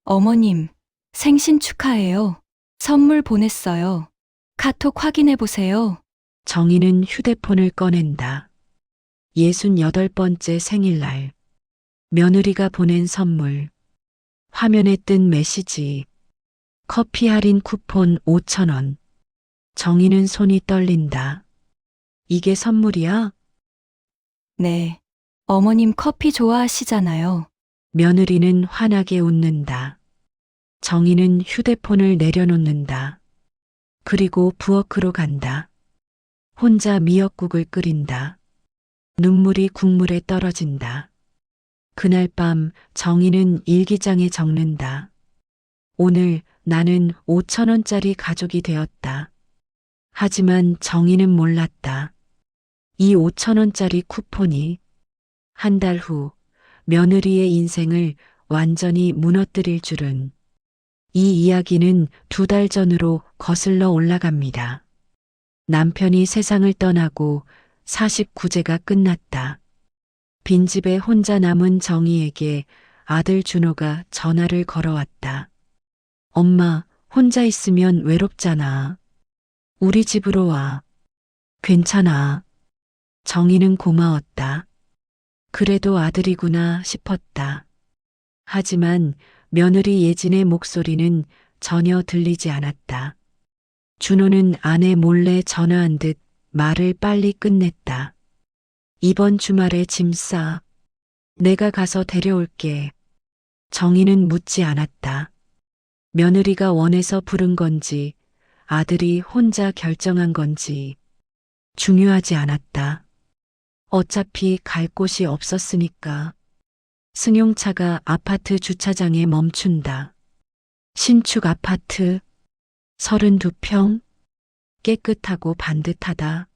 어머님, 생신 축하해요. 선물 보냈어요. 카톡 확인해 보세요. 정희는 휴대폰을 꺼낸다. 68번째 생일날. 며느리가 보낸 선물. 화면에 뜬 메시지. 커피 할인 쿠폰 5,000원. 정희는 손이 떨린다. 이게 선물이야? 네. 어머님 커피 좋아하시잖아요. 며느리는 환하게 웃는다. 정희는 휴대폰을 내려놓는다. 그리고 부엌으로 간다. 혼자 미역국을 끓인다. 눈물이 국물에 떨어진다. 그날 밤 정희는 일기장에 적는다. 오늘 나는 5,000원짜리 가족이 되었다. 하지만 정희는 몰랐다. 이 5,000원짜리 쿠폰이 한 달 후 며느리의 인생을 완전히 무너뜨릴 줄은. 이 이야기는 2달 전으로 거슬러 올라갑니다. 남편이 세상을 떠나고 49제가 끝났다. 빈집에 혼자 남은 정희에게 아들 준호가 전화를 걸어왔다. 엄마, 혼자 있으면 외롭잖아. 우리 집으로 와. 괜찮아. 정희는 고마웠다. 그래도 아들이구나 싶었다. 하지만 며느리 예진의 목소리는 전혀 들리지 않았다. 준호는 아내 몰래 전화한 듯 말을 빨리 끝냈다. 이번 주말에 짐 싸. 내가 가서 데려올게. 정희는 묻지 않았다. 며느리가 원해서 부른 건지 아들이 혼자 결정한 건지 중요하지 않았다. 어차피 갈 곳이 없었으니까. 승용차가 아파트 주차장에 멈춘다. 신축 아파트 32평 깨끗하고 반듯하다.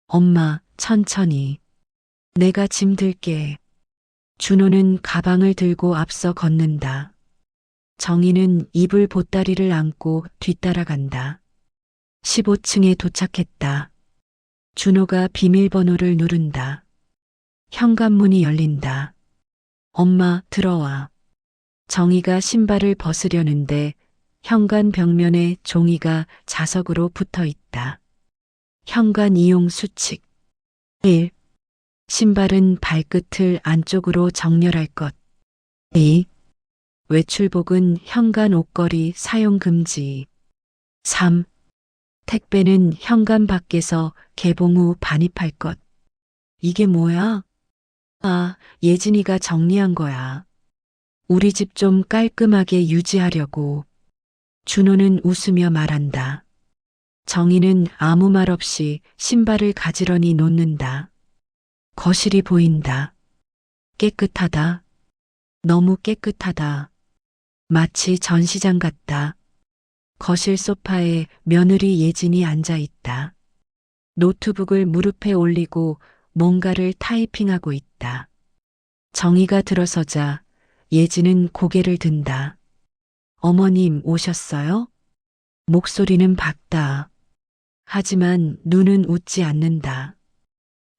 엄마, 천천히. 내가 짐 들게. 준호는 가방을 들고 앞서 걷는다. 정희는 이불 보따리를 안고 뒤따라간다. 15층에 도착했다. 준호가 비밀번호를 누른다. 현관문이 열린다. 엄마, 들어와. 정희가 신발을 벗으려는데 현관 벽면에 종이가 자석으로 붙어 있다. 현관 이용 수칙. 1. 신발은 발끝을 안쪽으로 정렬할 것. 2. 외출복은 현관 옷걸이 사용 금지. 3. 택배는 현관 밖에서 개봉 후 반입할 것. 이게 뭐야? 아, 예진이가 정리한 거야. 우리 집 좀 깔끔하게 유지하려고. 준호는 웃으며 말한다. 정희는 아무 말 없이 신발을 가지런히 놓는다. 거실이 보인다. 깨끗하다. 너무 깨끗하다. 마치 전시장 같다. 거실 소파에 며느리 예진이 앉아 있다. 노트북을 무릎에 올리고 뭔가를 타이핑하고 있다. 정희가 들어서자 예진은 고개를 든다. 어머님 오셨어요? 목소리는 밝다. 하지만 눈은 웃지 않는다.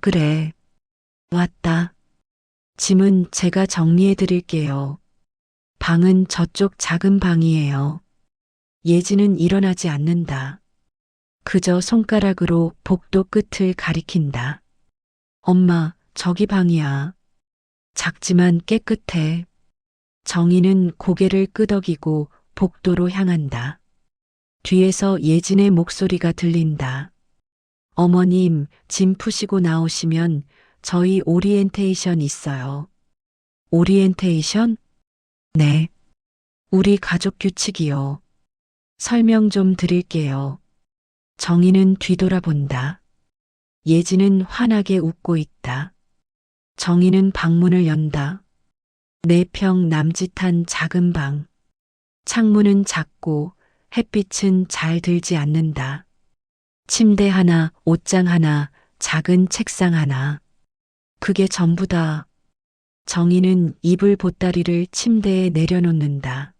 그래. 왔다. 짐은 제가 정리해 드릴게요. 방은 저쪽 작은 방이에요. 예진은 일어나지 않는다. 그저 손가락으로 복도 끝을 가리킨다. 엄마, 저기 방이야. 작지만 깨끗해. 정희는 고개를 끄덕이고 복도로 향한다. 뒤에서 예진의 목소리가 들린다. 어머님, 짐 푸시고 나오시면 저희 오리엔테이션 있어요. 오리엔테이션? 네. 우리 가족 규칙이요. 설명 좀 드릴게요. 정희는 뒤돌아본다. 예진은 환하게 웃고 있다. 정희는 방문을 연다. 4평 남짓한 작은 방. 창문은 작고 햇빛은 잘 들지 않는다. 침대 하나, 옷장 하나, 작은 책상 하나. 그게 전부다. 정희는 이불 보따리를 침대에 내려놓는다.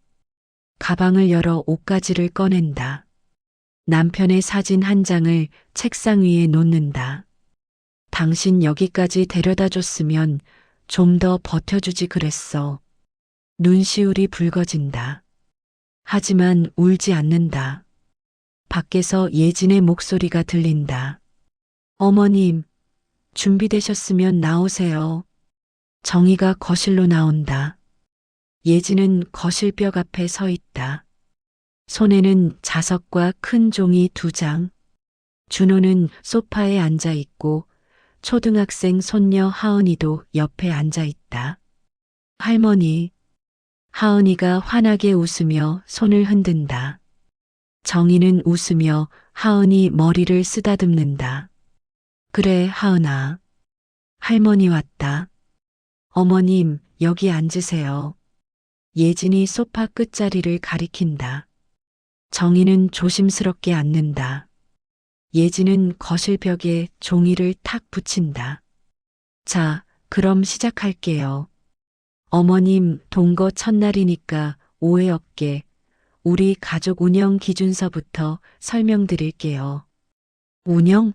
가방을 열어 옷가지를 꺼낸다. 남편의 사진 한 장을 책상 위에 놓는다. 당신 여기까지 데려다 줬으면 좀 더 버텨주지 그랬어. 눈시울이 붉어진다. 하지만 울지 않는다. 밖에서 예진의 목소리가 들린다. 어머님, 준비되셨으면 나오세요. 정희가 거실로 나온다. 예진은 거실벽 앞에 서 있다. 손에는 자석과 큰 종이 2장. 준호는 소파에 앉아 있고 초등학생 손녀 하은이도 옆에 앉아 있다. 할머니. 하은이가 환하게 웃으며 손을 흔든다. 정희는 웃으며 하은이 머리를 쓰다듬는다. 그래, 하은아. 할머니 왔다. 어머님, 여기 앉으세요. 예진이 소파 끝자리를 가리킨다. 정희는 조심스럽게 앉는다. 예진은 거실벽에 종이를 탁 붙인다. 자, 그럼 시작할게요. 어머님 동거 첫날이니까 오해 없게 우리 가족 운영 기준서부터 설명드릴게요. 운영?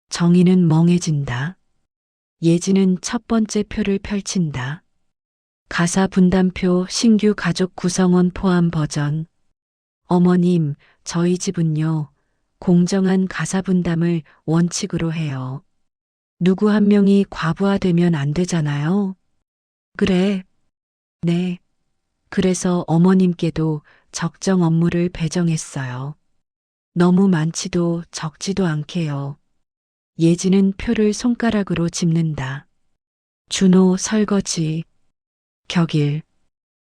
정희는 멍해진다. 예진은 첫 번째 표를 펼친다. 가사 분담표 신규 가족 구성원 포함 버전. 어머님, 저희 집은요, 공정한 가사 분담을 원칙으로 해요. 누구 한 명이 과부하되면 안 되잖아요. 그래. 네. 그래서 어머님께도 적정 업무를 배정했어요. 너무 많지도 적지도 않게요. 예지는 표를 손가락으로 짚는다. 준호 설거지, 격일,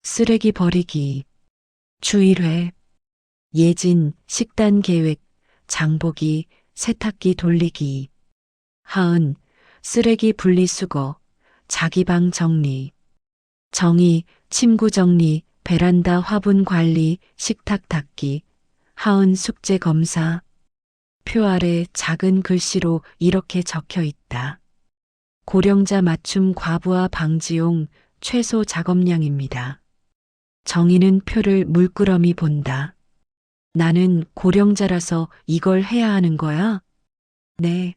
쓰레기 버리기, 주 1회, 예진 식단 계획, 장보기, 세탁기 돌리기, 하은 쓰레기 분리수거, 자기 방 정리, 정희 침구 정리, 베란다 화분 관리, 식탁 닦기, 하은 숙제 검사. 표 아래 작은 글씨로 이렇게 적혀 있다. 고령자 맞춤 과부하 방지용 최소 작업량입니다. 정희는 표를 물끄러미 본다. 나는 고령자라서 이걸 해야 하는 거야? 네.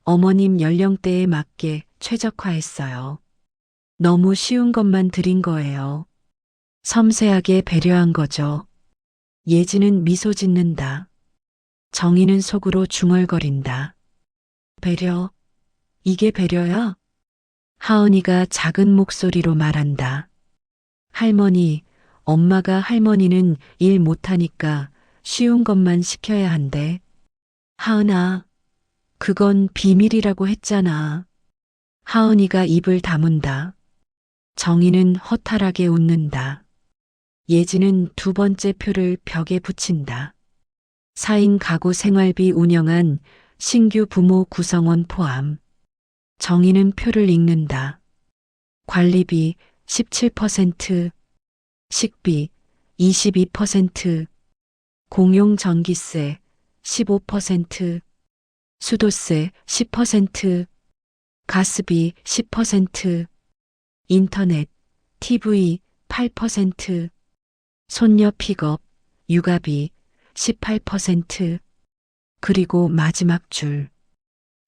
어머님 연령대에 맞게 최적화했어요. 너무 쉬운 것만 드린 거예요. 섬세하게 배려한 거죠. 예지는 미소 짓는다. 정희는 속으로 중얼거린다. 배려? 이게 배려야? 하은이가 작은 목소리로 말한다. 할머니, 엄마가 할머니는 일 못하니까 쉬운 것만 시켜야 한대. 하은아, 그건 비밀이라고 했잖아. 하은이가 입을 다문다. 정희는 허탈하게 웃는다. 예지는 2번째 표를 벽에 붙인다. 4인 가구 생활비 운영한 신규 부모 구성원 포함. 정희는 표를 읽는다. 관리비 17%, 식비 22%, 공용 전기세 15%, 수도세 10%, 가스비 10%, 인터넷, TV 8%, 손녀 픽업, 육아비 18%, 그리고 마지막 줄.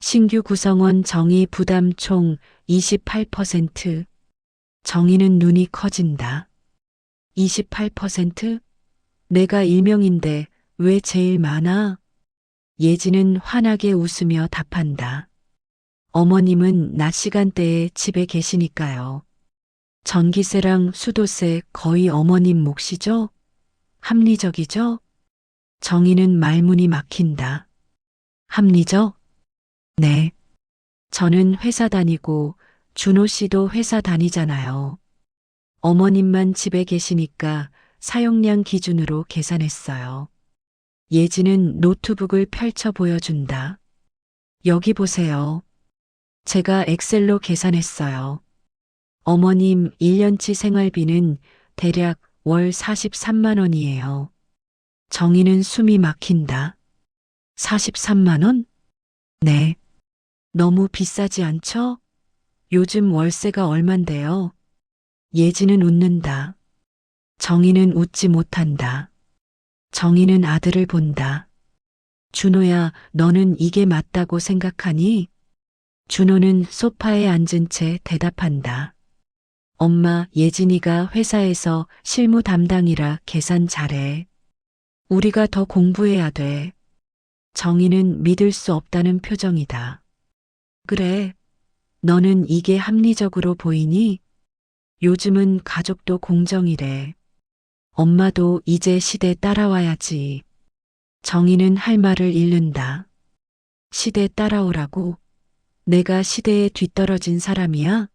신규 구성원 정희 부담 총 28%. 정희는 눈이 커진다. 28%? 내가 일명인데 왜 제일 많아? 예지는 환하게 웃으며 답한다. 어머님은 낮 시간대에 집에 계시니까요. 전기세랑 수도세 거의 어머님 몫이죠? 합리적이죠? 정희는 말문이 막힌다. 합리적? 네. 저는 회사 다니고 준호 씨도 회사 다니잖아요. 어머님만 집에 계시니까 사용량 기준으로 계산했어요. 예지는 노트북을 펼쳐 보여준다. 여기 보세요. 제가 엑셀로 계산했어요. 어머님 1년치 생활비는 대략 월 43만 원이에요. 정희는 숨이 막힌다. 43만 원? 네. 너무 비싸지 않죠? 요즘 월세가 얼만데요? 예지는 웃는다. 정희는 웃지 못한다. 정희는 아들을 본다. 준호야, 너는 이게 맞다고 생각하니? 준호는 소파에 앉은 채 대답한다. 엄마, 예진이가 회사에서 실무 담당이라 계산 잘해. 우리가 더 공부해야 돼. 정희는 믿을 수 없다는 표정이다. 그래. 너는 이게 합리적으로 보이니? 요즘은 가족도 공정이래. 엄마도 이제 시대 따라와야지. 정희는 할 말을 잃는다. 시대 따라오라고? 내가 시대에 뒤떨어진 사람이야?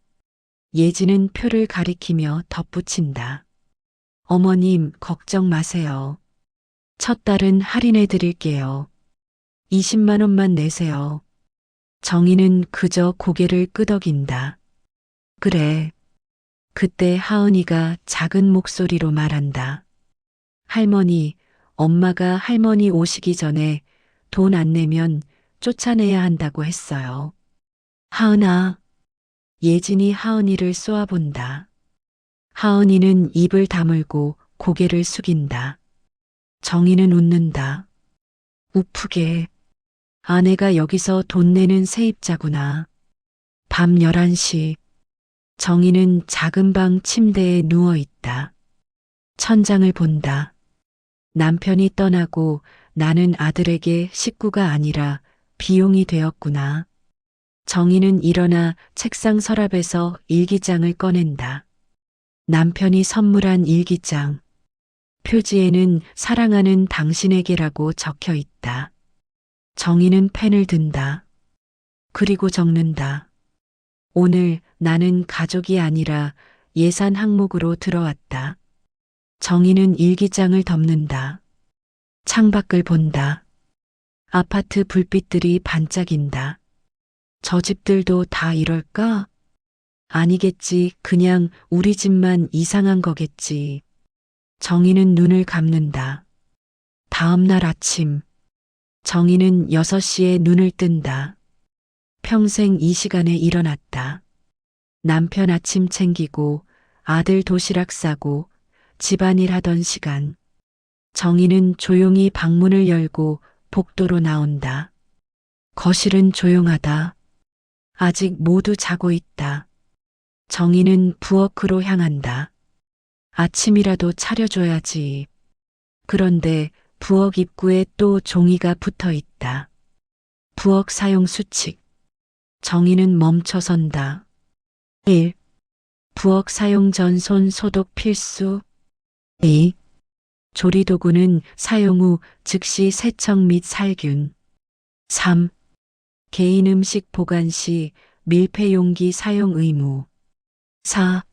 예지는 표를 가리키며 덧붙인다. 어머님, 걱정 마세요. 첫 달은 할인해 드릴게요. 20만 원만 내세요. 정희는 그저 고개를 끄덕인다. 그래. 그때 하은이가 작은 목소리로 말한다. 할머니, 엄마가 할머니 오시기 전에 돈 안 내면 쫓아내야 한다고 했어요. 하은아. 예진이 하은이를 쏘아본다. 하은이는 입을 다물고 고개를 숙인다. 정희는 웃는다. 우프게. 아내가 여기서 돈 내는 세입자구나. 밤 11시. 정희는 작은 방 침대에 누워 있다. 천장을 본다. 남편이 떠나고 나는 아들에게 식구가 아니라 비용이 되었구나. 정희는 일어나 책상 서랍에서 일기장을 꺼낸다. 남편이 선물한 일기장. 표지에는 사랑하는 당신에게라고 적혀 있다. 정희는 펜을 든다. 그리고 적는다. 오늘 나는 가족이 아니라 예산 항목으로 들어왔다. 정희는 일기장을 덮는다. 창밖을 본다. 아파트 불빛들이 반짝인다. 저 집들도 다 이럴까? 아니겠지. 그냥 우리 집만 이상한 거겠지. 정희는 눈을 감는다. 다음 날 아침. 정희는 6시에 눈을 뜬다. 평생 이 시간에 일어났다. 남편 아침 챙기고 아들 도시락 싸고 집안일 하던 시간. 정희는 조용히 방문을 열고 복도로 나온다. 거실은 조용하다. 아직 모두 자고 있다. 정희는 부엌으로 향한다. 아침이라도 차려줘야지. 그런데 부엌 입구에 또 종이가 붙어 있다. 부엌 사용 수칙. 정희는 멈춰선다. 1. 부엌 사용 전 손 소독 필수. 2. 조리도구는 사용 후 즉시 세척 및 살균. 3. 개인 음식 보관 시 밀폐 용기 사용 의무. 4.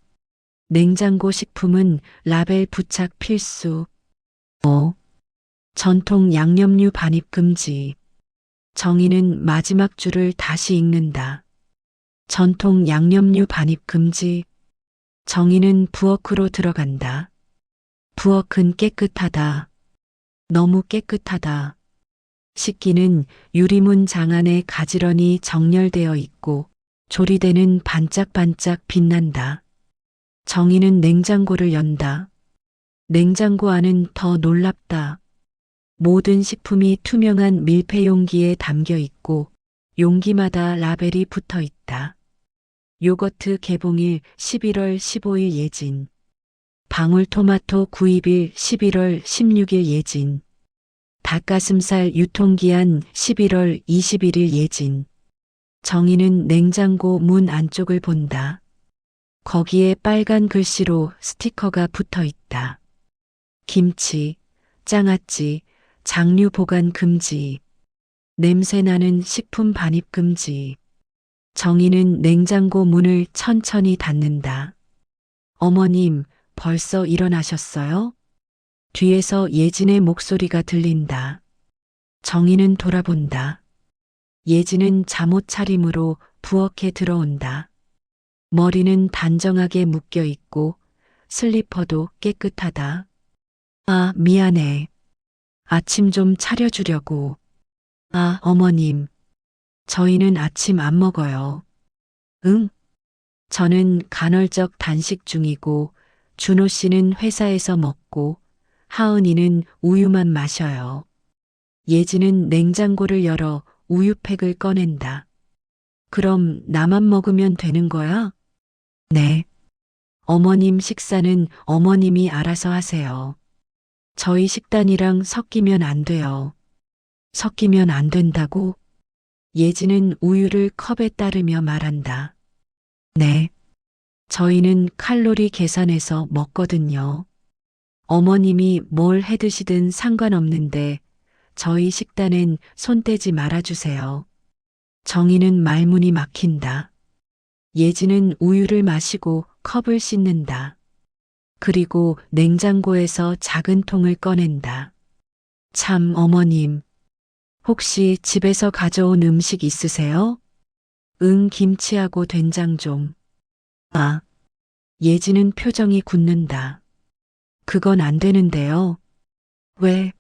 냉장고 식품은 라벨 부착 필수. 5. 전통 양념류 반입 금지. 정희는 마지막 줄을 다시 읽는다. 전통 양념류 반입 금지. 정희는 부엌으로 들어간다. 부엌은 깨끗하다. 너무 깨끗하다. 식기는 유리문 장안에 가지런히 정렬되어 있고 조리대는 반짝반짝 빛난다. 정희는 냉장고를 연다. 냉장고 안은 더 놀랍다. 모든 식품이 투명한 밀폐 용기에 담겨 있고 용기마다 라벨이 붙어 있다. 요거트 개봉일 11월 15일 예진. 방울토마토 구입일 11월 16일 예진. 닭가슴살 유통기한 11월 21일 예진. 정희는 냉장고 문 안쪽을 본다. 거기에 빨간 글씨로 스티커가 붙어 있다. 김치, 장아찌, 장류 보관 금지. 냄새나는 식품 반입 금지. 정희는 냉장고 문을 천천히 닫는다. 어머님, 벌써 일어나셨어요? 뒤에서 예진의 목소리가 들린다. 정희는 돌아본다. 예진은 잠옷 차림으로 부엌에 들어온다. 머리는 단정하게 묶여 있고 슬리퍼도 깨끗하다. 아, 미안해. 아침 좀 차려주려고. 아, 어머님. 저희는 아침 안 먹어요. 응? 저는 간헐적 단식 중이고 준호 씨는 회사에서 먹고 하은이는 우유만 마셔요. 예지는 냉장고를 열어 우유팩을 꺼낸다. 그럼 나만 먹으면 되는 거야? 네. 어머님 식사는 어머님이 알아서 하세요. 저희 식단이랑 섞이면 안 돼요. 섞이면 안 된다고? 예지는 우유를 컵에 따르며 말한다. 네. 저희는 칼로리 계산해서 먹거든요. 어머님이 뭘 해 드시든 상관없는데 저희 식단엔 손 떼지 말아주세요. 정희는 말문이 막힌다. 예지는 우유를 마시고 컵을 씻는다. 그리고 냉장고에서 작은 통을 꺼낸다. 참, 어머님. 혹시 집에서 가져온 음식 있으세요? 응, 김치하고 된장 좀. 아, 예지는 표정이 굳는다. 그건 안 되는데요. 왜?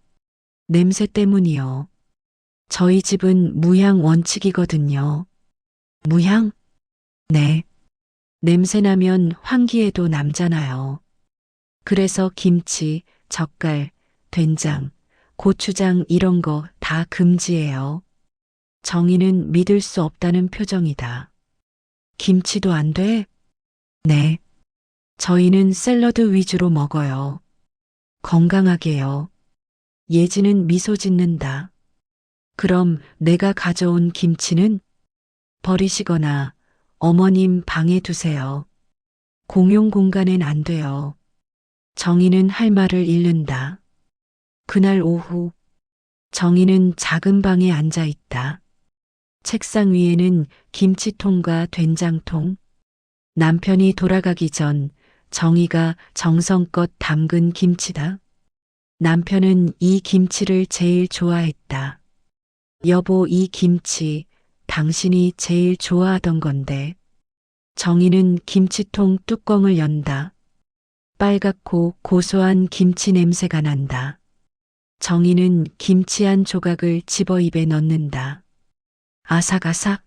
냄새 때문이요. 저희 집은 무향 원칙이거든요. 무향? 네. 냄새 나면 환기에도 남잖아요. 그래서 김치, 젓갈, 된장, 고추장 이런 거 다 금지예요. 정희는 믿을 수 없다는 표정이다. 김치도 안 돼? 네. 저희는 샐러드 위주로 먹어요. 건강하게요. 예지는 미소 짓는다. 그럼 내가 가져온 김치는 버리시거나 어머님 방에 두세요. 공용 공간엔 안 돼요. 정희는 할 말을 잃는다. 그날 오후 정희는 작은 방에 앉아 있다. 책상 위에는 김치통과 된장통. 남편이 돌아가기 전 정희가 정성껏 담근 김치다. 남편은 이 김치를 제일 좋아했다. 여보, 이 김치 당신이 제일 좋아하던 건데. 정희는 김치통 뚜껑을 연다. 빨갛고 고소한 김치 냄새가 난다. 정희는 김치 한 조각을 집어 입에 넣는다. 아삭아삭.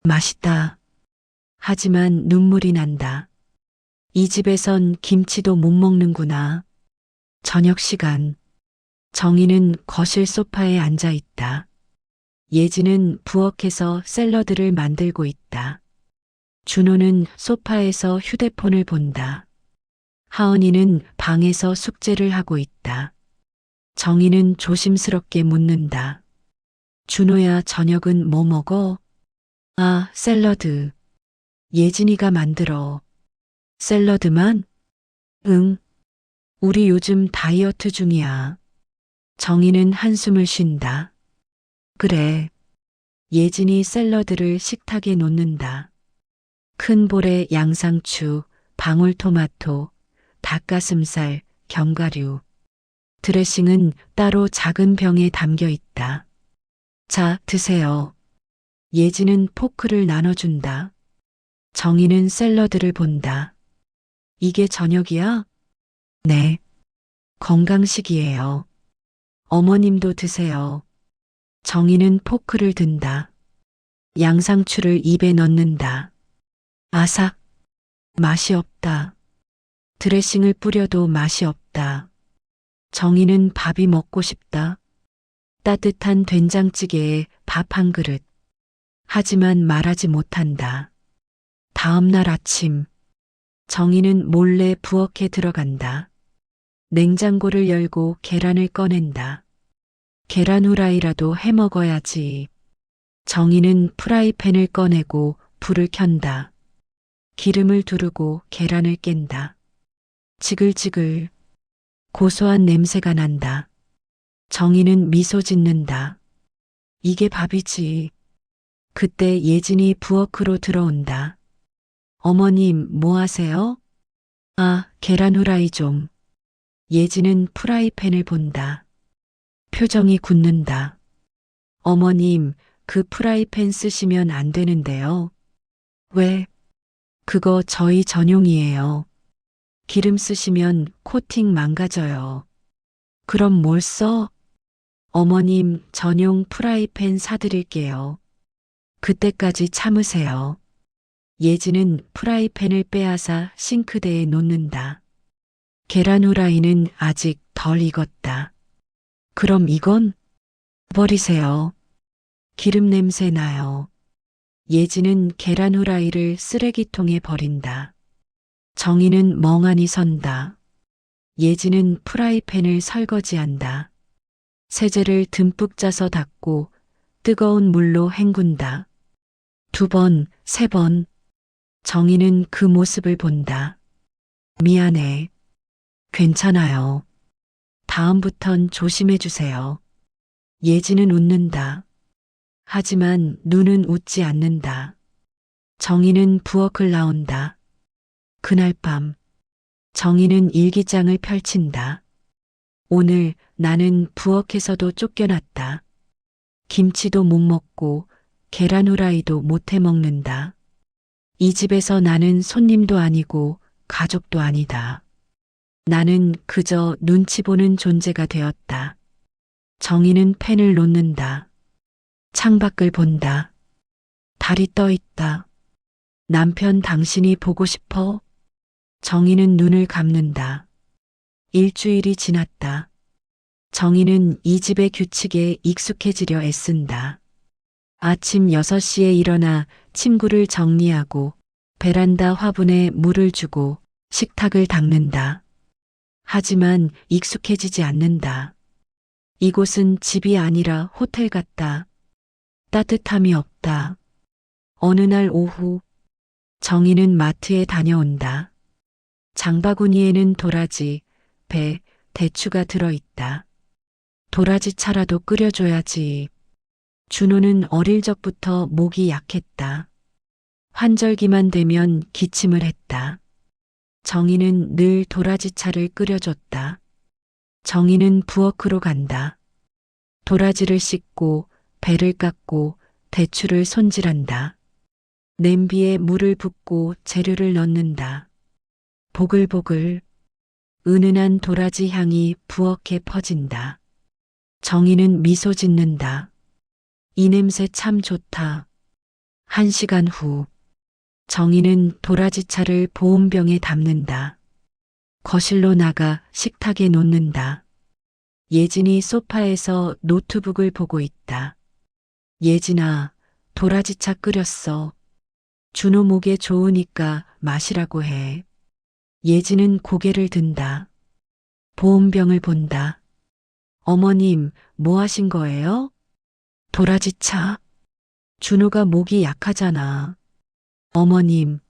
맛있다. 하지만 눈물이 난다. 이 집에선 김치도 못 먹는구나. 저녁 시간. 정희는 거실 소파에 앉아 있다. 예지는 부엌에서 샐러드를 만들고 있다. 준호는 소파에서 휴대폰을 본다. 하은이는 방에서 숙제를 하고 있다. 정희는 조심스럽게 묻는다. 준호야, 저녁은 뭐 먹어? 아, 샐러드. 예진이가 만들어. 샐러드만? 응. 우리 요즘 다이어트 중이야. 정희는 한숨을 쉰다. 그래. 예진이 샐러드를 식탁에 놓는다. 큰 볼에 양상추, 방울토마토, 닭가슴살, 견과류. 드레싱은 따로 작은 병에 담겨 있다. 자, 드세요. 예지는 포크를 나눠준다. 정희는 샐러드를 본다. 이게 저녁이야? 네. 건강식이에요. 어머님도 드세요. 정희는 포크를 든다. 양상추를 입에 넣는다. 아삭. 맛이 없다. 드레싱을 뿌려도 맛이 없다. 정희는 밥이 먹고 싶다. 따뜻한 된장찌개에 밥 한 그릇. 하지만 말하지 못한다. 다음 날 아침. 정희는 몰래 부엌에 들어간다. 냉장고를 열고 계란을 꺼낸다. 계란 후라이라도 해 먹어야지. 정희는 프라이팬을 꺼내고 불을 켠다. 기름을 두르고 계란을 깬다. 지글지글 고소한 냄새가 난다. 정희는 미소 짓는다. 이게 밥이지. 그때 예진이 부엌으로 들어온다. 어머님, 뭐 하세요? 아, 계란 후라이 좀. 예진은 프라이팬을 본다. 표정이 굳는다. 어머님, 그 프라이팬 쓰시면 안 되는데요. 왜? 그거 저희 전용이에요. 기름 쓰시면 코팅 망가져요. 그럼 뭘 써? 어머님, 전용 프라이팬 사드릴게요. 그때까지 참으세요. 예지는 프라이팬을 빼앗아 싱크대에 놓는다. 계란 후라이는 아직 덜 익었다. 그럼 이건? 버리세요. 기름 냄새 나요. 예지는 계란 후라이를 쓰레기통에 버린다. 정희는 멍하니 선다. 예지는 프라이팬을 설거지한다. 세제를 듬뿍 짜서 닦고 뜨거운 물로 헹군다. 2번, 3번. 정희는 그 모습을 본다. 미안해. 괜찮아요. 다음부턴 조심해 주세요. 예지는 웃는다. 하지만 눈은 웃지 않는다. 정희는 부엌을 나온다. 그날 밤 정희는 일기장을 펼친다. 오늘 나는 부엌에서도 쫓겨났다. 김치도 못 먹고 계란 후라이도 못 해 먹는다. 이 집에서 나는 손님도 아니고 가족도 아니다. 나는 그저 눈치 보는 존재가 되었다. 정희는 펜을 놓는다. 창밖을 본다. 달이 떠 있다. 남편 당신이 보고 싶어? 정희는 눈을 감는다. 일주일이 지났다. 정희는 이 집의 규칙에 익숙해지려 애쓴다. 아침 6시에 일어나 침구를 정리하고 베란다 화분에 물을 주고 식탁을 닦는다. 하지만 익숙해지지 않는다. 이곳은 집이 아니라 호텔 같다. 따뜻함이 없다. 어느 날 오후 정희는 마트에 다녀온다. 장바구니에는 도라지, 배, 대추가 들어있다. 도라지 차라도 끓여줘야지. 준호는 어릴 적부터 목이 약했다. 환절기만 되면 기침을 했다. 정희는 늘 도라지 차를 끓여줬다. 정희는 부엌으로 간다. 도라지를 씻고 배를 깎고 대추를 손질한다. 냄비에 물을 붓고 재료를 넣는다. 보글보글 은은한 도라지 향이 부엌에 퍼진다. 정희는 미소 짓는다. 이 냄새 참 좋다. 1시간 후 정희는 도라지 차를 보온병에 담는다. 거실로 나가 식탁에 놓는다. 예진이 소파에서 노트북을 보고 있다. 예진아, 도라지 차 끓였어. 준호 목에 좋으니까 마시라고 해. 예진은 고개를 든다. 보온병을 본다. 어머님, 뭐 하신 거예요? 도라지 차. 준호가 목이 약하잖아. 어머님.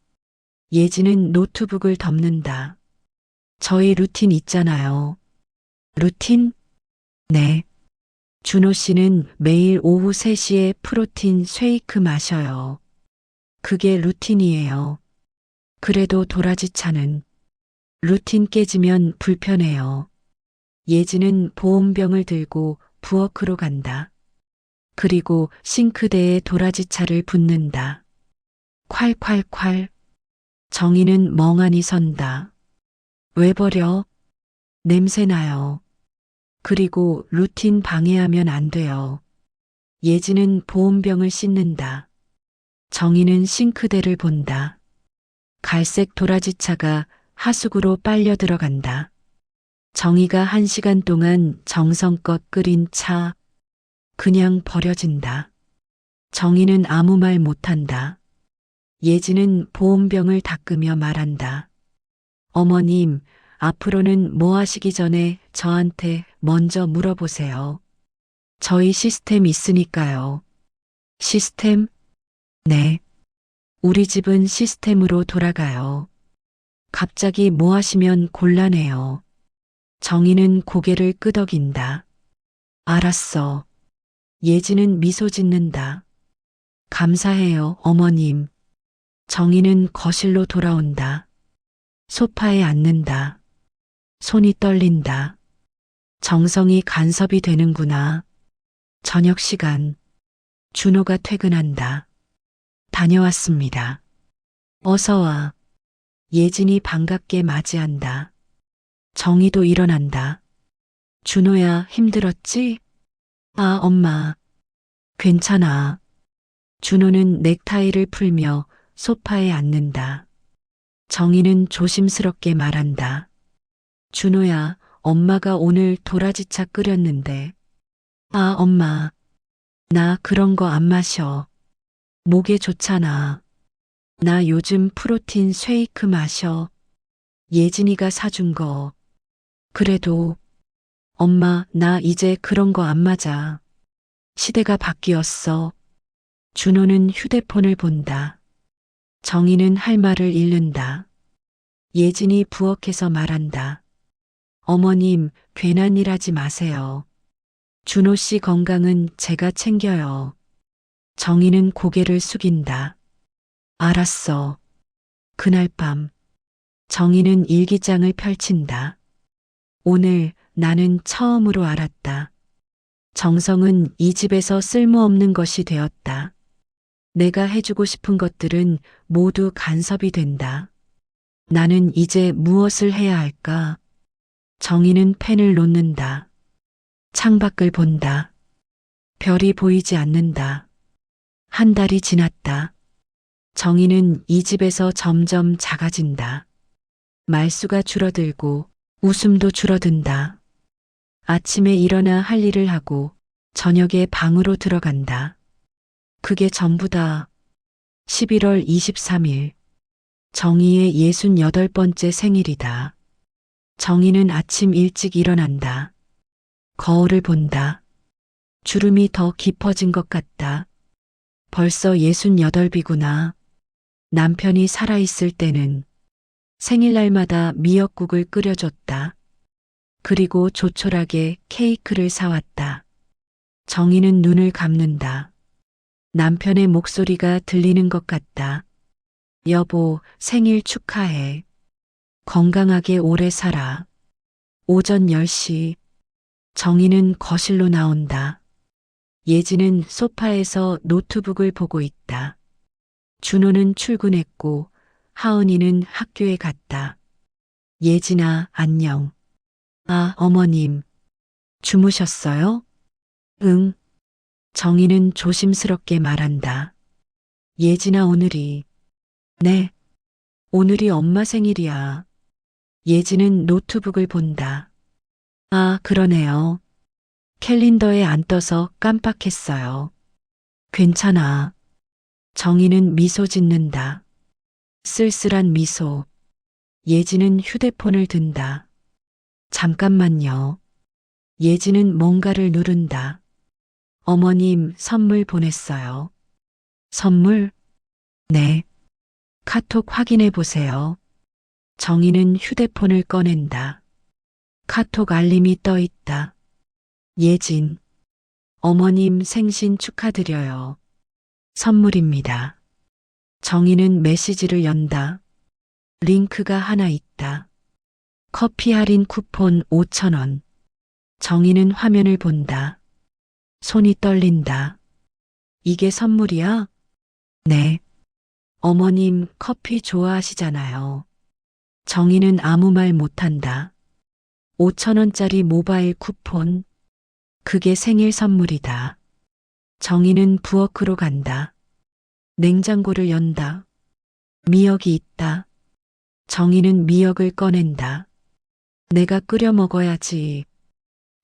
예진은 노트북을 덮는다. 저희 루틴 있잖아요. 루틴? 네. 준호 씨는 매일 오후 3시에 프로틴 쉐이크 마셔요. 그게 루틴이에요. 그래도 도라지 차는 루틴 깨지면 불편해요. 예진은 보온병을 들고 부엌으로 간다. 그리고 싱크대에 도라지 차를 붓는다. 콸콸콸. 정희는 멍하니 선다. 왜 버려? 냄새 나요. 그리고 루틴 방해하면 안 돼요. 예진은 보온병을 씻는다. 정희는 싱크대를 본다. 갈색 도라지 차가 하수구로 빨려 들어간다. 정희가 1시간 동안 정성껏 끓인 차, 그냥 버려진다. 정희는 아무 말 못한다. 예진은 보온병을 닦으며 말한다. 어머님, 앞으로는 뭐 하시기 전에 저한테 먼저 물어보세요. 저희 시스템 있으니까요. 시스템? 네. 우리 집은 시스템으로 돌아가요. 갑자기 뭐 하시면 곤란해요. 정희는 고개를 끄덕인다. 알았어. 예진은 미소 짓는다. 감사해요, 어머님. 정희는 거실로 돌아온다. 소파에 앉는다. 손이 떨린다. 정성이 간섭이 되는구나. 저녁 시간. 준호가 퇴근한다. 다녀왔습니다. 어서 와. 예진이 반갑게 맞이한다. 정희도 일어난다. 준호야, 힘들었지? 아, 엄마. 괜찮아. 준호는 넥타이를 풀며 소파에 앉는다. 정희는 조심스럽게 말한다. 준호야, 엄마가 오늘 도라지차 끓였는데. 아, 엄마. 나 그런 거 안 마셔. 목에 좋잖아. 나 요즘 프로틴 쉐이크 마셔. 예진이가 사준 거. 그래도 엄마, 나 이제 그런 거 안 맞아. 시대가 바뀌었어. 준호는 휴대폰을 본다. 정희는 할 말을 잃는다. 예진이 부엌에서 말한다. 어머님, 괜한 일 하지 마세요. 준호 씨 건강은 제가 챙겨요. 정희는 고개를 숙인다. 알았어. 그날 밤, 정희는 일기장을 펼친다. 오늘 나는 처음으로 알았다. 정성은 이 집에서 쓸모없는 것이 되었다. 내가 해주고 싶은 것들은 모두 간섭이 된다. 나는 이제 무엇을 해야 할까? 정희는 펜을 놓는다. 창밖을 본다. 별이 보이지 않는다. 한 달이 지났다. 정희는 이 집에서 점점 작아진다. 말수가 줄어들고 웃음도 줄어든다. 아침에 일어나 할 일을 하고 저녁에 방으로 들어간다. 그게 전부다. 11월 23일. 정희의 68번째 생일이다. 정희는 아침 일찍 일어난다. 거울을 본다. 주름이 더 깊어진 것 같다. 벌써 68이구나. 남편이 살아있을 때는 생일날마다 미역국을 끓여줬다. 그리고 조촐하게 케이크를 사왔다. 정희는 눈을 감는다. 남편의 목소리가 들리는 것 같다. 여보, 생일 축하해. 건강하게 오래 살아. 오전 10시. 정희는 거실로 나온다. 예지는 소파에서 노트북을 보고 있다. 준호는 출근했고 하은이는 학교에 갔다. 예진아, 안녕. 아, 어머님. 주무셨어요? 응. 정희는 조심스럽게 말한다. 예진아, 오늘이. 네. 오늘이 엄마 생일이야. 예진은 노트북을 본다. 아, 그러네요. 캘린더에 안 떠서 깜빡했어요. 괜찮아. 정희는 미소 짓는다. 쓸쓸한 미소. 예진은 휴대폰을 든다. 잠깐만요. 예진은 뭔가를 누른다. 어머님 선물 보냈어요. 선물? 네. 카톡 확인해 보세요. 정희는 휴대폰을 꺼낸다. 카톡 알림이 떠 있다. 예진. 어머님 생신 축하드려요. 선물입니다. 정희는 메시지를 연다. 링크가 하나 있다. 커피 할인 쿠폰 5,000원. 정희는 화면을 본다. 손이 떨린다. 이게 선물이야? 네. 어머님 커피 좋아하시잖아요. 정희는 아무 말 못한다. 5,000원짜리 모바일 쿠폰. 그게 생일 선물이다. 정희는 부엌으로 간다. 냉장고를 연다. 미역이 있다. 정희는 미역을 꺼낸다. 내가 끓여 먹어야지.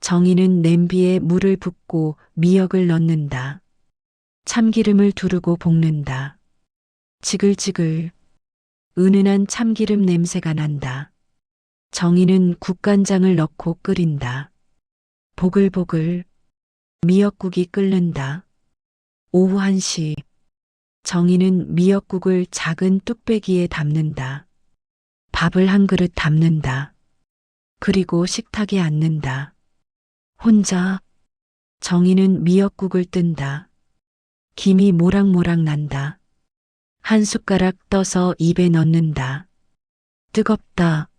정희는 냄비에 물을 붓고 미역을 넣는다. 참기름을 두르고 볶는다. 지글지글. 은은한 참기름 냄새가 난다. 정희는 국간장을 넣고 끓인다. 보글보글. 미역국이 끓는다. 오후 1시. 정희는 미역국을 작은 뚝배기에 담는다. 밥을 한 그릇 담는다. 그리고 식탁에 앉는다. 혼자. 정희는 미역국을 뜬다. 김이 모락모락 난다. 한 숟가락 떠서 입에 넣는다. 뜨겁다.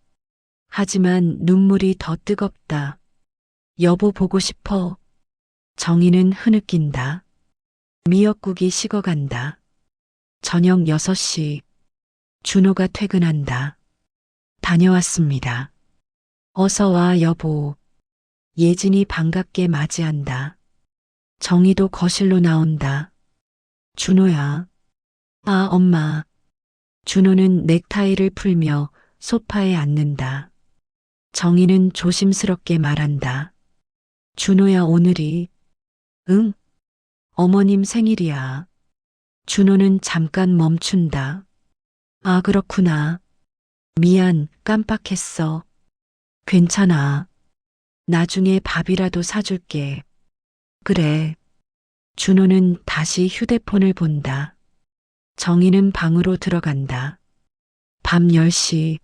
하지만 눈물이 더 뜨겁다. 여보 보고 싶어. 정희는 흐느낀다. 미역국이 식어간다. 저녁 6시. 준호가 퇴근한다. 다녀왔습니다. 어서 와, 여보. 예진이 반갑게 맞이한다. 정희도 거실로 나온다. 준호야. 아, 엄마. 준호는 넥타이를 풀며 소파에 앉는다. 정희는 조심스럽게 말한다. 준호야, 오늘이. 응? 어머님 생일이야. 준호는 잠깐 멈춘다. 아, 그렇구나. 미안, 깜빡했어. 괜찮아. 나중에 밥이라도 사줄게. 그래. 준호는 다시 휴대폰을 본다. 정희는 방으로 들어간다. 밤 10시.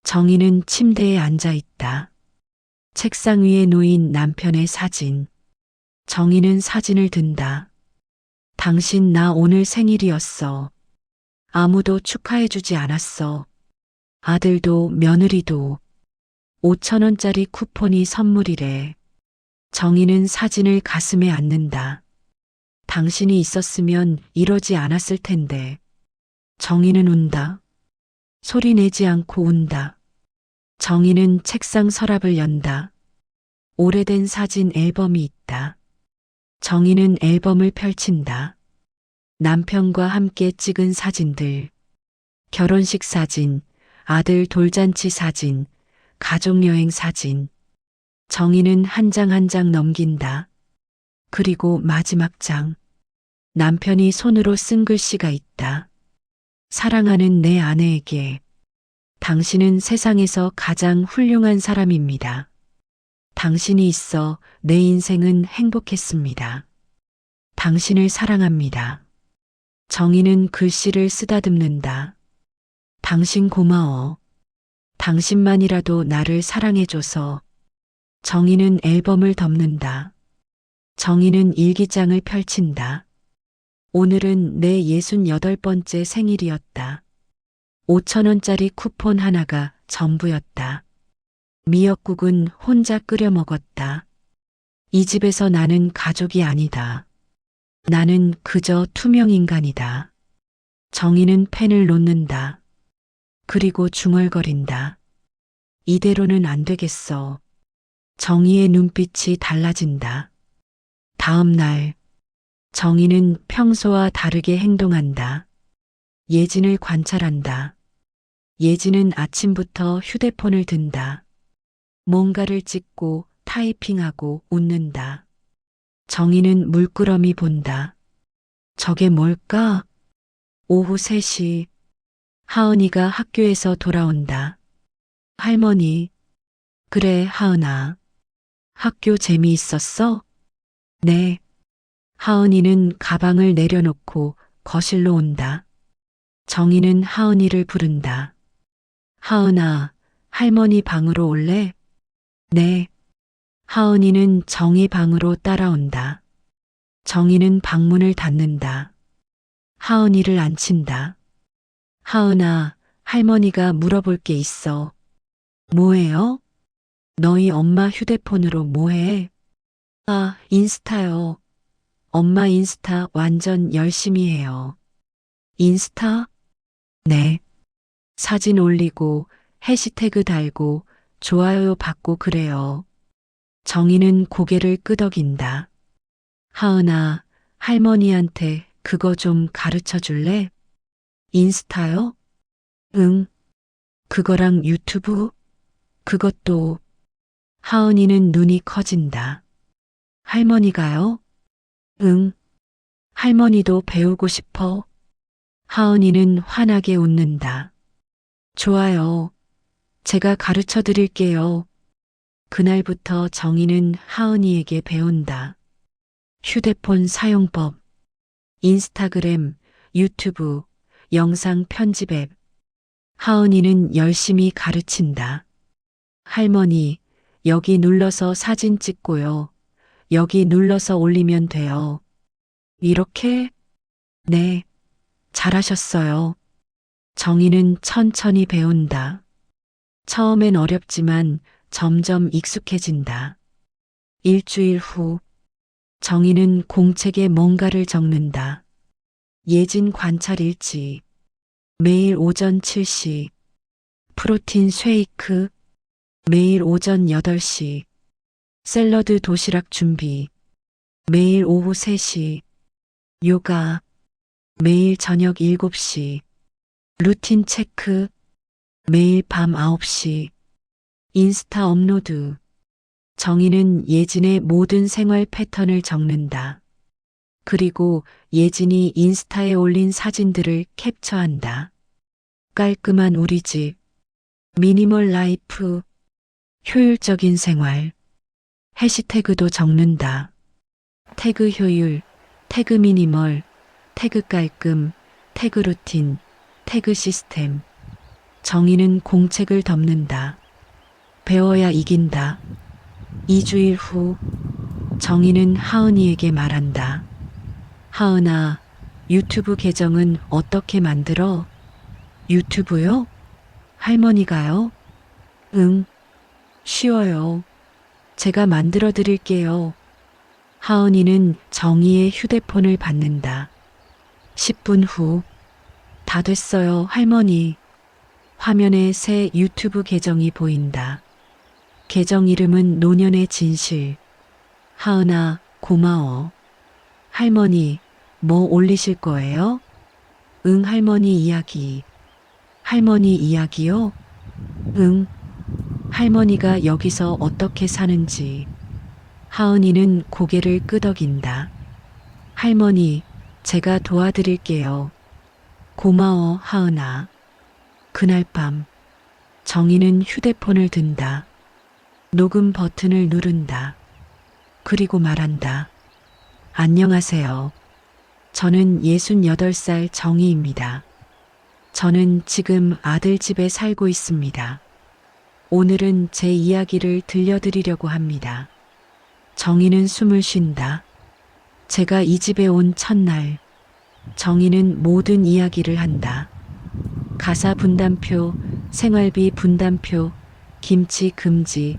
정희는 침대에 앉아 있다. 책상 위에 놓인 남편의 사진. 정희는 사진을 든다. 당신 나 오늘 생일이었어. 아무도 축하해주지 않았어. 아들도 며느리도 5,000원짜리 쿠폰이 선물이래. 정희는 사진을 가슴에 안는다. 당신이 있었으면 이러지 않았을 텐데. 정희는 운다. 소리 내지 않고 운다. 정희는 책상 서랍을 연다. 오래된 사진 앨범이 있다. 정희는 앨범을 펼친다. 남편과 함께 찍은 사진들. 결혼식 사진, 아들 돌잔치 사진, 가족여행 사진. 정희는 한 장 한 장 넘긴다. 그리고 마지막 장. 남편이 손으로 쓴 글씨가 있다. 사랑하는 내 아내에게. 당신은 세상에서 가장 훌륭한 사람입니다. 당신이 있어 내 인생은 행복했습니다. 당신을 사랑합니다. 정희는 글씨를 쓰다듬는다. 당신 고마워. 당신만이라도 나를 사랑해줘서. 정희는 앨범을 덮는다. 정희는 일기장을 펼친다. 오늘은 내 68번째 생일이었다. 5,000원짜리 쿠폰 하나가 전부였다. 미역국은 혼자 끓여 먹었다. 이 집에서 나는 가족이 아니다. 나는 그저 투명 인간이다. 정희는 펜을 놓는다. 그리고 중얼거린다. 이대로는 안 되겠어. 정희의 눈빛이 달라진다. 다음 날, 정희는 평소와 다르게 행동한다. 예진을 관찰한다. 예진은 아침부터 휴대폰을 든다. 뭔가를 찍고 타이핑하고 웃는다. 정희는 물끄러미 본다. 저게 뭘까? 오후 3시. 하은이가 학교에서 돌아온다. 할머니. 그래, 하은아. 학교 재미있었어? 네. 하은이는 가방을 내려놓고 거실로 온다. 정희는 하은이를 부른다. 하은아, 할머니 방으로 올래? 네. 하은이는 정희 방으로 따라온다. 정희는 방문을 닫는다. 하은이를 앉힌다. 하은아, 할머니가 물어볼 게 있어. 뭐해요? 너희 엄마 휴대폰으로 뭐해? 아, 인스타요. 엄마 인스타 완전 열심히 해요. 인스타? 네. 사진 올리고 해시태그 달고 좋아요 받고 그래요. 정희는 고개를 끄덕인다. 하은아, 할머니한테 그거 좀 가르쳐 줄래? 인스타요? 응. 그거랑 유튜브? 그것도. 하은이는 눈이 커진다. 할머니가요? 응. 할머니도 배우고 싶어. 하은이는 환하게 웃는다. 좋아요. 제가 가르쳐 드릴게요. 그날부터 정희는 하은이에게 배운다. 휴대폰 사용법, 인스타그램, 유튜브, 영상 편집 앱. 하은이는 열심히 가르친다. 할머니, 여기 눌러서 사진 찍고요. 여기 눌러서 올리면 돼요. 이렇게? 네. 잘하셨어요. 정희는 천천히 배운다. 처음엔 어렵지만 점점 익숙해진다. 일주일 후, 정희는 공책에 뭔가를 적는다. 예진 관찰 일지. 매일 오전 7시. 프로틴 쉐이크. 매일 오전 8시. 샐러드 도시락 준비. 매일 오후 3시. 요가. 매일 저녁 7시. 루틴 체크. 매일 밤 9시. 인스타 업로드. 정희는 예진의 모든 생활 패턴을 적는다. 그리고 예진이 인스타에 올린 사진들을 캡처한다. 깔끔한 우리 집, 미니멀 라이프, 효율적인 생활. 해시태그도 적는다. 태그 효율, 태그 미니멀, 태그 깔끔, 태그 루틴, 태그 시스템. 정의는 공책을 덮는다. 배워야 이긴다. 2주일 후 정의는 하은이에게 말한다. 하은아, 유튜브 계정은 어떻게 만들어? 유튜브요? 할머니가요? 응, 쉬워요. 제가 만들어 드릴게요. 하은이는 정희의 휴대폰을 받는다. 10분 후, 다 됐어요, 할머니. 화면에 새 유튜브 계정이 보인다. 계정 이름은 노년의 진실. 하은아, 고마워. 할머니, 뭐 올리실 거예요? 응, 할머니 이야기. 할머니 이야기요? 응, 할머니가 여기서 어떻게 사는지. 하은이는 고개를 끄덕인다. 할머니, 제가 도와드릴게요. 고마워, 하은아. 그날 밤, 정희는 휴대폰을 든다. 녹음 버튼을 누른다. 그리고 말한다. 안녕하세요. 저는 68살 정희입니다. 저는 지금 아들 집에 살고 있습니다. 오늘은 제 이야기를 들려드리려고 합니다. 정희는 숨을 쉰다. 제가 이 집에 온 첫날, 정희는 모든 이야기를 한다. 가사 분담표, 생활비 분담표, 김치 금지,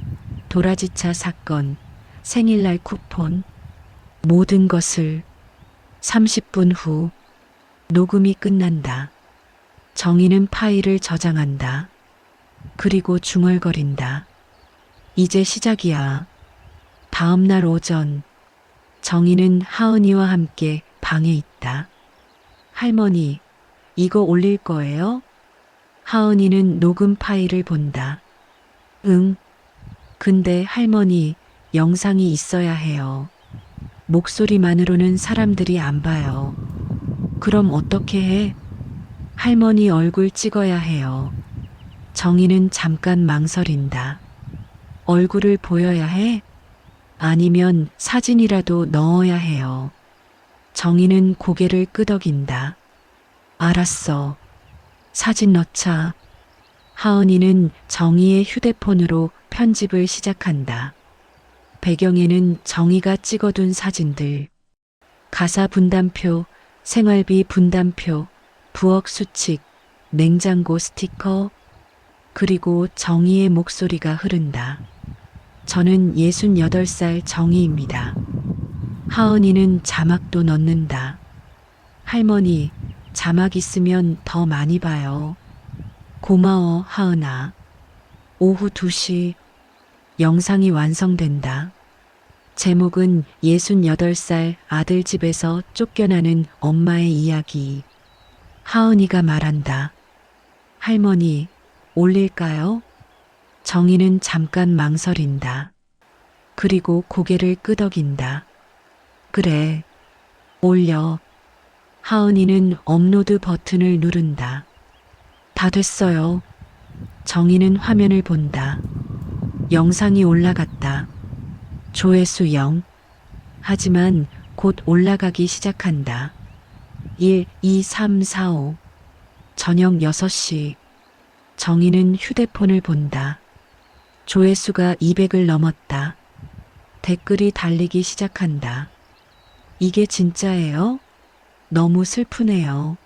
도라지차 사건, 생일날 쿠폰, 모든 것을. 30분 후 녹음이 끝난다. 정희는 파일을 저장한다. 그리고 중얼거린다. 이제 시작이야. 다음 날 오전, 정희는 하은이와 함께 방에 있다. 할머니, 이거 올릴 거예요? 하은이는 녹음 파일을 본다. 응. 근데 할머니, 영상이 있어야 해요. 목소리만으로는 사람들이 안 봐요. 그럼 어떻게 해? 할머니 얼굴 찍어야 해요. 정희는 잠깐 망설인다. 얼굴을 보여야 해? 아니면 사진이라도 넣어야 해요. 정희는 고개를 끄덕인다. 알았어. 사진 넣자. 하은이는 정희의 휴대폰으로 편집을 시작한다. 배경에는 정희가 찍어둔 사진들, 가사 분담표, 생활비 분담표, 부엌 수칙, 냉장고 스티커, 그리고 정희의 목소리가 흐른다. 저는 68살 정희입니다. 하은이는 자막도 넣는다. 할머니, 자막 있으면 더 많이 봐요. 고마워, 하은아. 오후 2시, 영상이 완성된다. 제목은 68살 아들 집에서 쫓겨나는 엄마의 이야기. 하은이가 말한다. 할머니, 올릴까요? 정희는 잠깐 망설인다. 그리고 고개를 끄덕인다. 그래, 올려. 하은이는 업로드 버튼을 누른다. 다 됐어요. 정희는 화면을 본다. 영상이 올라갔다. 조회수 0. 하지만 곧 올라가기 시작한다. 1, 2, 3, 4, 5. 저녁 6시. 정희는 휴대폰을 본다. 조회수가 200을 넘었다. 댓글이 달리기 시작한다. 이게 진짜예요? 너무 슬프네요.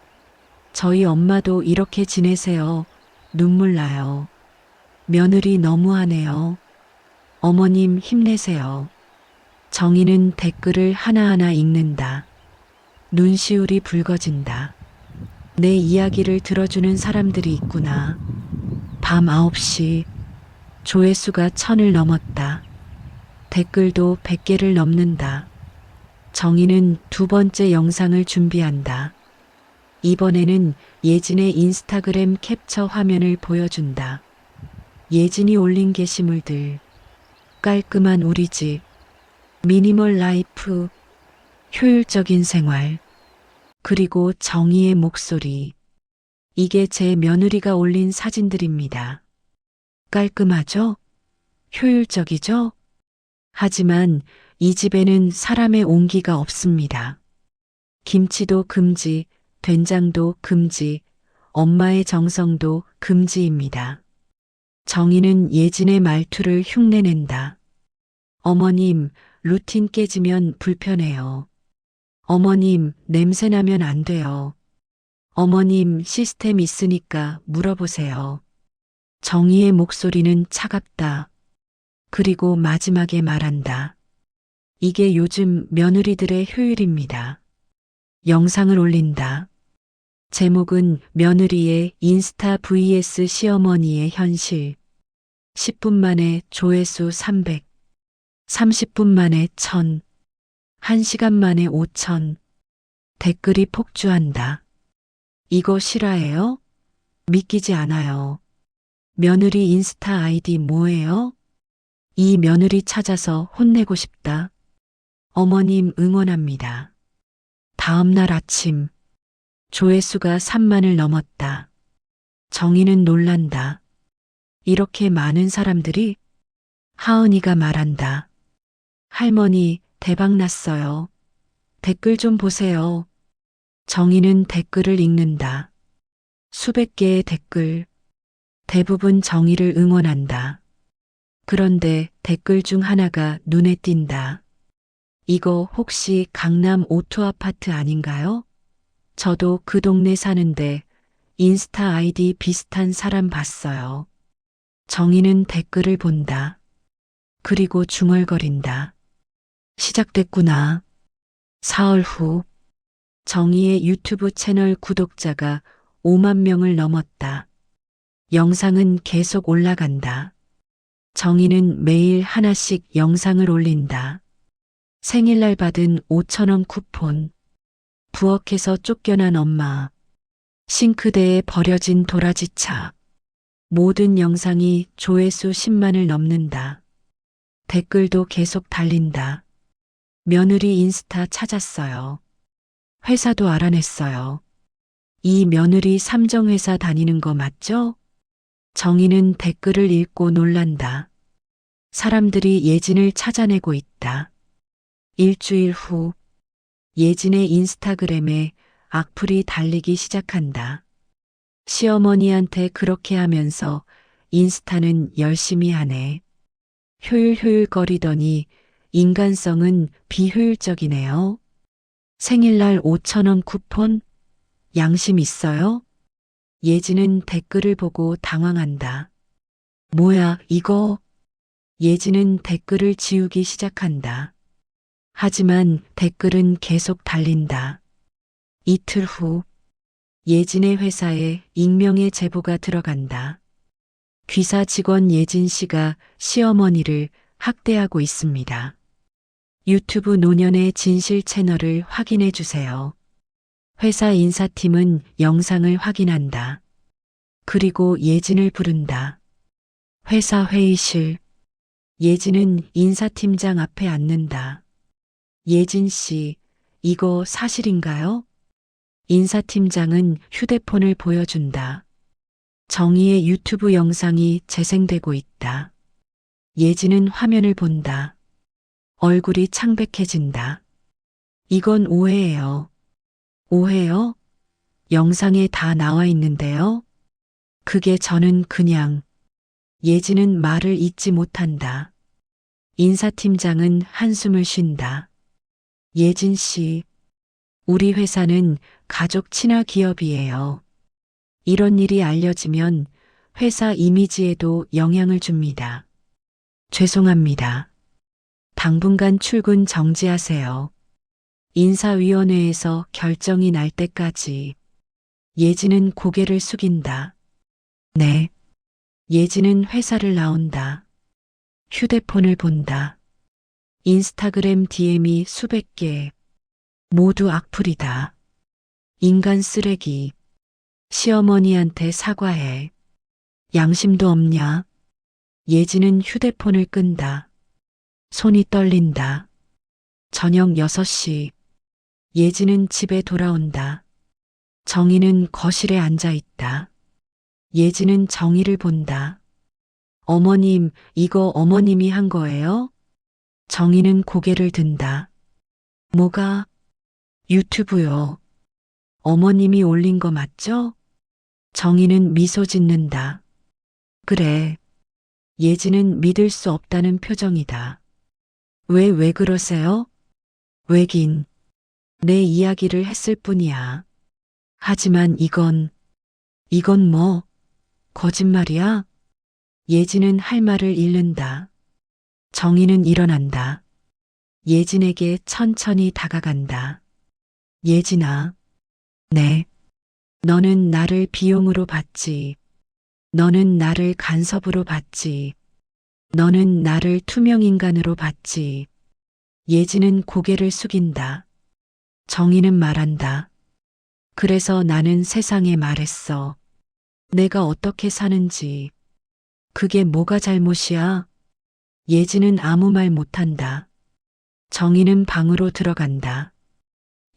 저희 엄마도 이렇게 지내세요. 눈물 나요. 며느리 너무하네요. 어머님 힘내세요. 정희는 댓글을 하나하나 읽는다. 눈시울이 붉어진다. 내 이야기를 들어주는 사람들이 있구나. 밤 9시, 조회수가 1000을 넘었다. 댓글도 100개를 넘는다. 정희는 두 번째 영상을 준비한다. 이번에는 예진의 인스타그램 캡처 화면을 보여준다. 예진이 올린 게시물들. 깔끔한 우리 집, 미니멀 라이프, 효율적인 생활, 그리고 정희의 목소리. 이게 제 며느리가 올린 사진들입니다. 깔끔하죠? 효율적이죠? 하지만 이 집에는 사람의 온기가 없습니다. 김치도 금지, 된장도 금지, 엄마의 정성도 금지입니다. 정희는 예진의 말투를 흉내낸다. 어머님, 루틴 깨지면 불편해요. 어머님, 냄새나면 안 돼요. 어머님, 시스템 있으니까 물어보세요. 정희의 목소리는 차갑다. 그리고 마지막에 말한다. 이게 요즘 며느리들의 효율입니다. 영상을 올린다. 제목은 며느리의 인스타 vs 시어머니의 현실. 10분 만에 조회수 300, 30분 만에 1000, 1시간 만에 5000. 댓글이 폭주한다. 이거 실화예요? 믿기지 않아요. 며느리 인스타 아이디 뭐예요? 이 며느리 찾아서 혼내고 싶다. 어머님 응원합니다. 다음 날 아침 조회수가 3만을 넘었다. 정희는 놀란다. 이렇게 많은 사람들이? 하은이가 말한다. 할머니 대박 났어요. 댓글 좀 보세요. 정희는 댓글을 읽는다. 수백 개의 댓글. 대부분 정희를 응원한다. 그런데 댓글 중 하나가 눈에 띈다. 이거 혹시 강남 오투 아파트 아닌가요? 저도 그 동네 사는데 인스타 아이디 비슷한 사람 봤어요. 정희는 댓글을 본다. 그리고 중얼거린다. 시작됐구나. 사흘 후 정희의 유튜브 채널 구독자가 5만 명을 넘었다. 영상은 계속 올라간다. 정희는 매일 하나씩 영상을 올린다. 생일날 받은 5,000원 쿠폰, 부엌에서 쫓겨난 엄마, 싱크대에 버려진 도라지차. 모든 영상이 조회수 10만을 넘는다. 댓글도 계속 달린다. 며느리 인스타 찾았어요. 회사도 알아냈어요. 이 며느리 삼정회사 다니는 거 맞죠? 정희는 댓글을 읽고 놀란다. 사람들이 예진을 찾아내고 있다. 일주일 후 예진의 인스타그램에 악플이 달리기 시작한다. 시어머니한테 그렇게 하면서 인스타는 열심히 하네. 효율거리더니 인간성은 비효율적이네요. 생일날 5,000원 쿠폰? 양심 있어요? 예진은 댓글을 보고 당황한다. 뭐야, 이거? 예진은 댓글을 지우기 시작한다. 하지만 댓글은 계속 달린다. 이틀 후 예진의 회사에 익명의 제보가 들어간다. 귀사 직원 예진 씨가 시어머니를 학대하고 있습니다. 유튜브 노년의 진실 채널을 확인해 주세요. 회사 인사팀은 영상을 확인한다. 그리고 예진을 부른다. 회사 회의실. 예진은 인사팀장 앞에 앉는다. 예진 씨, 이거 사실인가요? 인사팀장은 휴대폰을 보여준다. 정희의 유튜브 영상이 재생되고 있다. 예진은 화면을 본다. 얼굴이 창백해진다. 이건 오해예요. 오해요? 영상에 다 나와 있는데요. 그게 저는 그냥. 예진은 말을 잇지 못한다. 인사팀장은 한숨을 쉰다. 예진 씨, 우리 회사는 가족 친화 기업이에요. 이런 일이 알려지면 회사 이미지에도 영향을 줍니다. 죄송합니다. 당분간 출근 정지하세요. 인사위원회에서 결정이 날 때까지. 예진은 고개를 숙인다. 네. 예진은 회사를 나온다. 휴대폰을 본다. 인스타그램 DM이 수백 개. 모두 악플이다. 인간 쓰레기. 시어머니한테 사과해. 양심도 없냐? 예진은 휴대폰을 끈다. 손이 떨린다. 저녁 6시. 예진은 집에 돌아온다. 정희는 거실에 앉아 있다. 예진은 정희를 본다. 어머님, 이거 어머님이 한 거예요? 정희는 고개를 든다. 뭐가? 유튜브요. 어머님이 올린 거 맞죠? 정희는 미소 짓는다. 그래. 예지는 믿을 수 없다는 표정이다. 왜 그러세요? 왜긴. 내 이야기를 했을 뿐이야. 하지만 이건 뭐, 거짓말이야? 예진은 할 말을 잃는다. 정희는 일어난다. 예진에게 천천히 다가간다. 예진아, 네. 너는 나를 비용으로 봤지. 너는 나를 간섭으로 봤지. 너는 나를 투명인간으로 봤지. 예진은 고개를 숙인다. 정희는 말한다. 그래서 나는 세상에 말했어. 내가 어떻게 사는지. 그게 뭐가 잘못이야? 예진은 아무 말 못한다. 정희는 방으로 들어간다.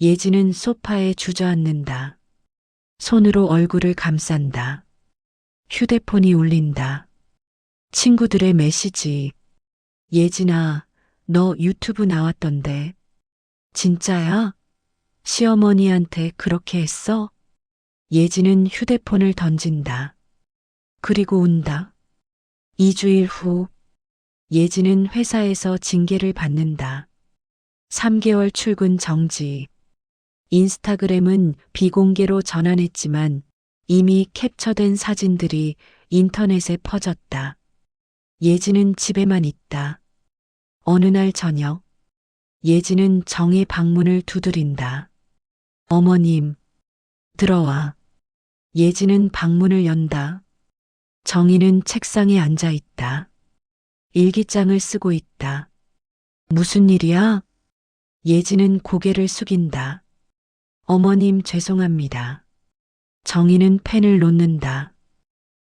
예진은 소파에 주저앉는다. 손으로 얼굴을 감싼다. 휴대폰이 울린다. 친구들의 메시지. 예진아, 너 유튜브 나왔던데. 진짜야? 시어머니한테 그렇게 했어? 예진은 휴대폰을 던진다. 그리고 운다. 2주일 후, 예진은 회사에서 징계를 받는다. 3개월 출근 정지. 인스타그램은 비공개로 전환했지만 이미 캡처된 사진들이 인터넷에 퍼졌다. 예진은 집에만 있다. 어느 날 저녁, 예진은 정의 방문을 두드린다. 어머님, 들어와. 예진은 방문을 연다. 정희는 책상에 앉아 있다. 일기장을 쓰고 있다. 무슨 일이야? 예진은 고개를 숙인다. 어머님 죄송합니다. 정희는 펜을 놓는다.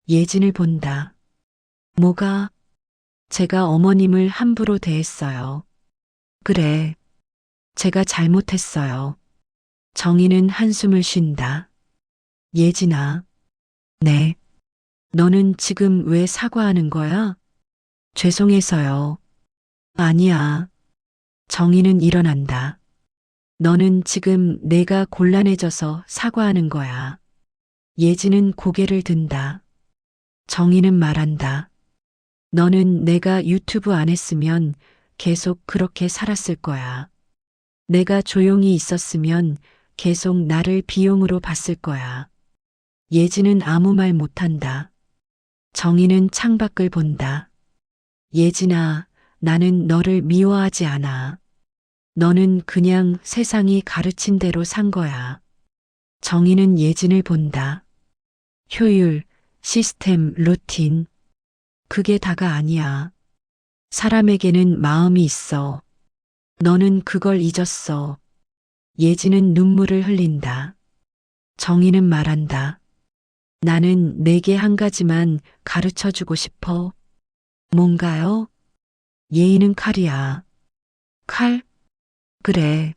예진을 본다. 뭐가? 제가 어머님을 함부로 대했어요. 그래. 제가 잘못했어요. 정희는 한숨을 쉰다. 예진아. 네. 너는 지금 왜 사과하는 거야? 죄송해서요. 아니야. 정희는 일어난다. 너는 지금 내가 곤란해져서 사과하는 거야. 예진은 고개를 든다. 정희는 말한다. 너는 내가 유튜브 안 했으면 계속 그렇게 살았을 거야. 내가 조용히 있었으면 계속 나를 비용으로 봤을 거야. 예진은 아무 말 못한다. 정희는 창밖을 본다. 예진아, 나는 너를 미워하지 않아. 너는 그냥 세상이 가르친 대로 산 거야. 정희는 예진을 본다. 효율, 시스템, 루틴. 그게 다가 아니야. 사람에게는 마음이 있어. 너는 그걸 잊었어. 예진은 눈물을 흘린다. 정희는 말한다. 나는 내게 한 가지만 가르쳐 주고 싶어. 뭔가요? 예의는 칼이야. 칼? 그래.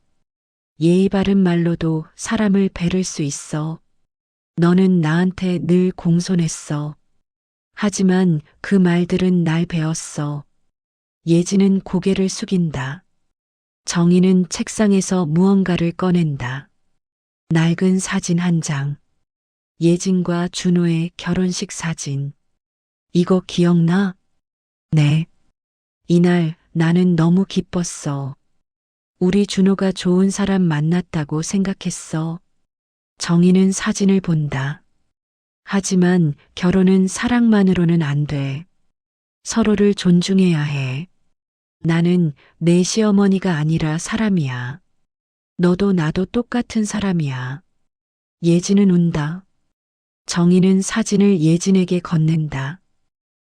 예의 바른 말로도 사람을 베를 수 있어. 너는 나한테 늘 공손했어. 하지만 그 말들은 날 배웠어. 예진은 고개를 숙인다. 정희는 책상에서 무언가를 꺼낸다. 낡은 사진 한 장. 예진과 준호의 결혼식 사진. 이거 기억나? 네. 이날 나는 너무 기뻤어. 우리 준호가 좋은 사람 만났다고 생각했어. 정희는 사진을 본다. 하지만 결혼은 사랑만으로는 안 돼. 서로를 존중해야 해. 나는 내 시어머니가 아니라 사람이야. 너도 나도 똑같은 사람이야. 예진은 운다. 정희는 사진을 예진에게 건넨다.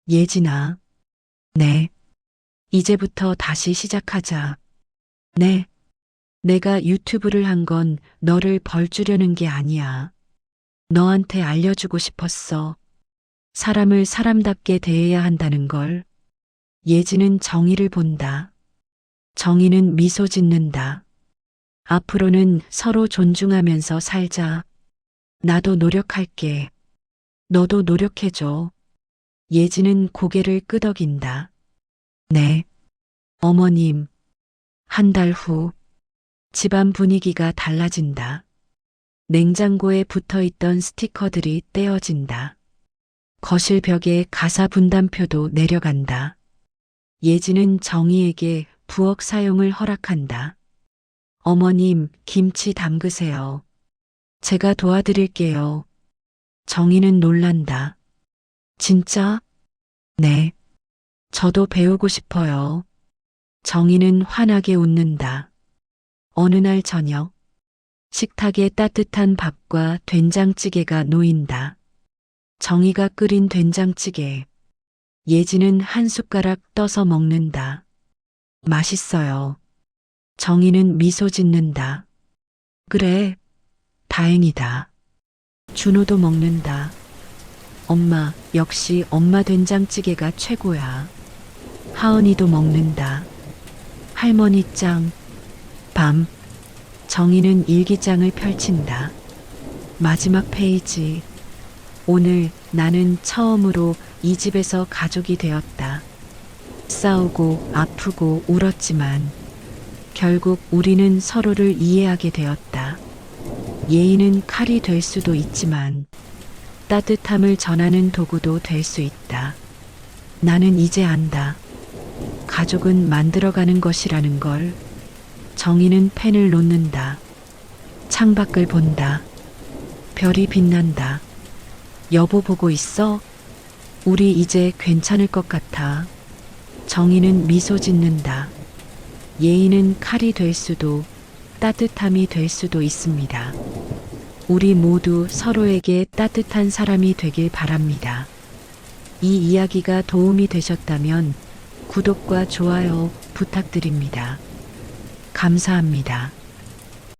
예진아. 네. 이제부터 다시 시작하자. 네. 내가 유튜브를 한 건 너를 벌주려는 게 아니야. 너한테 알려주고 싶었어. 사람을 사람답게 대해야 한다는 걸. 예진은 정희를 본다. 정희는 미소 짓는다. 앞으로는 서로 존중하면서 살자. 나도 노력할게. 너도 노력해줘. 예지는 고개를 끄덕인다. 네. 어머님. 한 달 후, 집안 분위기가 달라진다. 냉장고에 붙어 있던 스티커들이 떼어진다. 거실 벽에 가사 분담표도 내려간다. 예지는 정희에게 부엌 사용을 허락한다. 어머님, 김치 담그세요. 제가 도와드릴게요. 정희는 놀란다. 진짜? 네. 저도 배우고 싶어요. 정희는 환하게 웃는다. 어느 날 저녁, 식탁에 따뜻한 밥과 된장찌개가 놓인다. 정희가 끓인 된장찌개. 예지는 한 숟가락 떠서 먹는다. 맛있어요. 정희는 미소 짓는다. 그래, 다행이다. 준호도 먹는다. 엄마, 역시 엄마 된장찌개가 최고야. 하은이도 먹는다. 할머니 짱. 밤. 정희는 일기장을 펼친다. 마지막 페이지. 오늘 나는 처음으로 이 집에서 가족이 되었다. 싸우고 아프고 울었지만 결국 우리는 서로를 이해하게 되었다. 예의는 칼이 될 수도 있지만 따뜻함을 전하는 도구도 될 수 있다. 나는 이제 안다. 가족은 만들어가는 것이라는 걸. 정희는 펜을 놓는다. 창밖을 본다. 별이 빛난다. 여보 보고 있어? 우리 이제 괜찮을 것 같아. 정희는 미소 짓는다. 예의는 칼이 될 수도 따뜻함이 될 수도 있습니다. 우리 모두 서로에게 따뜻한 사람이 되길 바랍니다. 이 이야기가 도움이 되셨다면 구독과 좋아요 부탁드립니다. 감사합니다.